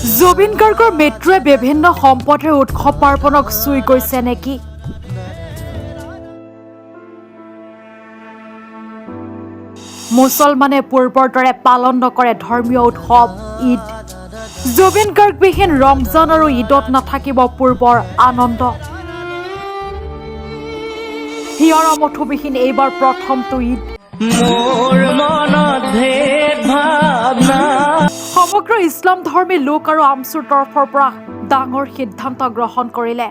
জুবিন গাৰ্গৰ মৃত্যুৱে বিভিন্ন সম্পদৰ উৎসৱ পাৰ্বণক চুই গৈছে নেকি? মুছলমানে পূৰ্বৰ দৰে পালন নকৰে ধৰ্মীয় উৎসৱ ঈদ। জুবিন গাৰ্গবিহীন ৰমজান আৰু ঈদত নাথাকিব পূৰ্বৰ আনন্দ। হিয়াৰ আমঠুবিহীন এইবাৰ প্ৰথমটো ঈদ। সমগ্ৰ ইছলাম ধৰ্মী লোক আৰু আমচুৰ তৰফৰ পৰা ডাঙৰ সিদ্ধান্ত গ্ৰহণ কৰিলে।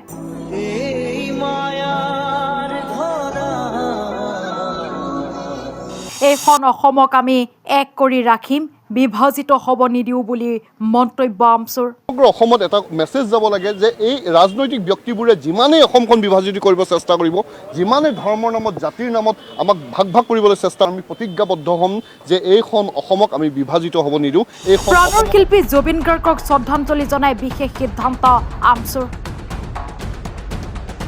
এইখন অসমক আমি এক কৰি ৰাখিম, বিভাজিত হ'ব নিদিও বুলি মন্তব্য আমচুৰ। অসমত এটা মেছেজ যাব লাগে যে এই ৰাজনৈতিক ব্যক্তিবোৰে যিমানেই অসমখন বিভাজিত কৰিব চেষ্টা কৰিব, যিমানে ধৰ্মৰ নামত জাতিৰ নামত আমাক ভাগ ভাগ কৰিবলৈ চেষ্টা, আমি প্ৰতিজ্ঞাবদ্ধ হ'ম যে এইখন অসমক আমি বিভাজিত হ'ব নিদিওঁ। প্ৰাণৰ শিল্পী জুবিন গাৰ্গক শ্ৰদ্ধাঞ্জলি জনাই বিশেষ সিদ্ধান্ত আমচুৰ।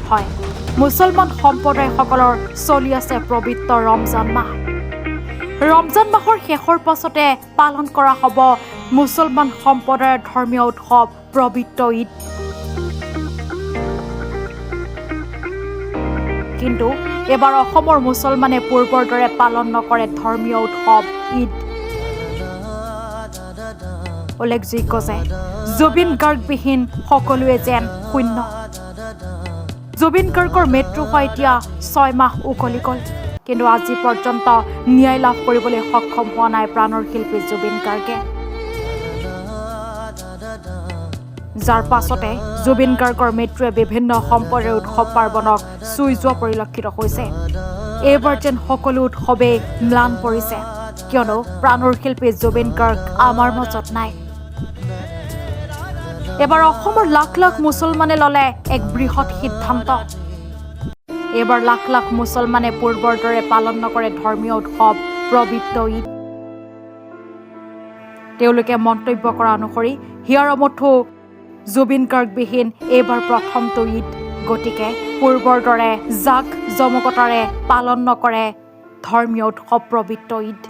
হয়, মুছলমান সম্প্ৰদায়সকলৰ চলি আছে পবিত্ৰ ৰমজান মাহ। ৰমজান মাহৰ শেষৰ পাছতে পালন কৰা হ'ব মুছলমান সম্প্ৰদায়ৰ ধৰ্মীয় উৎসৱ পবিত্ৰ ঈদ। কিন্তু এবাৰ অসমৰ মুছলমানে পূৰ্বৰ দৰে পালন নকৰে ধৰ্মীয় উৎসৱ ঈদ। উল্লেখযোগ্য যে জুবিন গাৰ্গবিহীন সকলোৱে যেন শূন্য। জুবিন গাৰ্গৰ মৃত্যু হয় এতিয়া 6 মাহ উকলি গ'ল, কিন্তু আজি পৰ্যন্ত ন্যায় লাভ কৰিবলৈ সক্ষম হোৱা নাই প্ৰাণৰ শিল্পী জুবিন গাৰ্গে। যাৰ পাছতে জুবিন গাৰ্গৰ মৃত্যুৱে বিভিন্ন সম্প্ৰদায়ৰ উৎসৱ পাৰ্বণক চুই যোৱা পৰিলক্ষিত হৈছে। এইবাৰ যেন সকলো উৎসৱেই ম্লান পৰিছে, কিয়নো প্ৰাণৰ শিল্পী জুবিন গাৰ্গ আমাৰ মাজত নাই। এবাৰ অসমৰ লাখ লাখ মুছলমানে ল'লে এক বৃহৎ সিদ্ধান্ত। এইবাৰ লাখ লাখ মুছলমানে পূৰ্বৰ দৰে পালন নকৰে ধৰ্মীয় উৎসৱ পবিত্ৰ ঈদ। তেওঁলোকে মন্তব্য কৰা অনুসৰি হিয়াৰ আমঠু জুবিন গাৰ্গবিহীন এইবাৰ প্ৰথমটো ঈদ, গতিকে পূৰ্বৰ দৰে জাক জমকতাৰে পালন নকৰে ধৰ্মীয় উৎসৱ পবিত্ৰ ঈদ।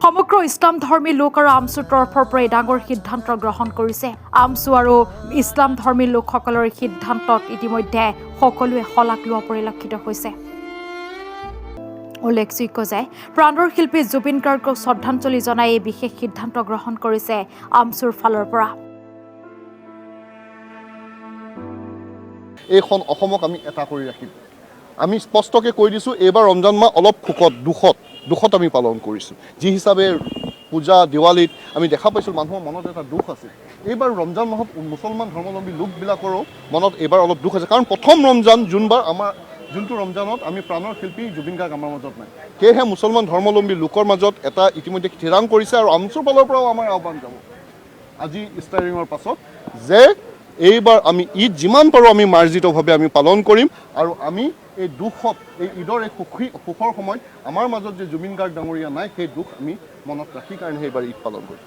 সমগ্ৰ ইছলাম ধৰ্মী লোক আৰু আমচুৰ তৰফৰ পৰা ডাঙৰ সিদ্ধান্ত গ্ৰহণ কৰিছে। আমচু আৰু ইছলাম ধৰ্মী লোকসকলৰ সিদ্ধান্তত ইতিমধ্যে সকলোৱে শলাগ লোৱা পৰিলক্ষিত হৈছে। উল্লেখযোগ্য যে প্ৰাণৰ শিল্পী জুবিন গাৰ্গক শ্ৰদ্ধাঞ্জলি জনাই এই বিশেষ সিদ্ধান্ত গ্ৰহণ কৰিছে আমচুৰ ফালৰ পৰা। এইখন অসমক আমি এটা কৰি ৰাখিম। আমি স্পষ্টকৈ কৈ দিছোঁ, এইবাৰ ৰমজান মাহ অলপ দুখত আমি পালন কৰিছোঁ। যি হিচাপে পূজা দেৱালীত আমি দেখা পাইছোঁ মানুহৰ মনত এটা দুখ আছে, এইবাৰ ৰমজান মাহত মুছলমান ধৰ্মাৱলম্বী লোকবিলাকৰো মনত এইবাৰ অলপ দুখ আছে। কাৰণ প্ৰথম ৰমজান যোনটো ৰমজানত আমি প্ৰাণৰ শিল্পী জুবিন গাৰ্গ আমাৰ মাজত নাই, সেয়েহে মুছলমান ধৰ্মাৱলম্বী লোকৰ মাজত এটা ইতিমধ্যে থিৰাং কৰিছে। আৰু আমচুৰ ফালৰ পৰাও আমাৰ আহ্বান যাব আজি ষ্টাৰিঙৰ পাছত যে এইবাৰ আমি ঈদ যিমান পাৰোঁ আমি মাৰ্জিতভাৱে আমি পালন কৰিম। আৰু আমি এই দুখত, এই ঈদৰ এই সুখৰ সময়ত আমাৰ মাজত যে জুবিন গাৰ্গ ডাঙৰীয়া নাই, সেই দুখ আমি মনত ৰাখি কাৰণেহে এইবাৰ ঈদ পালন কৰিম।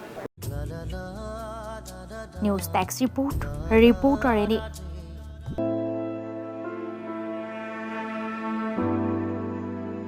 News desk reporter any.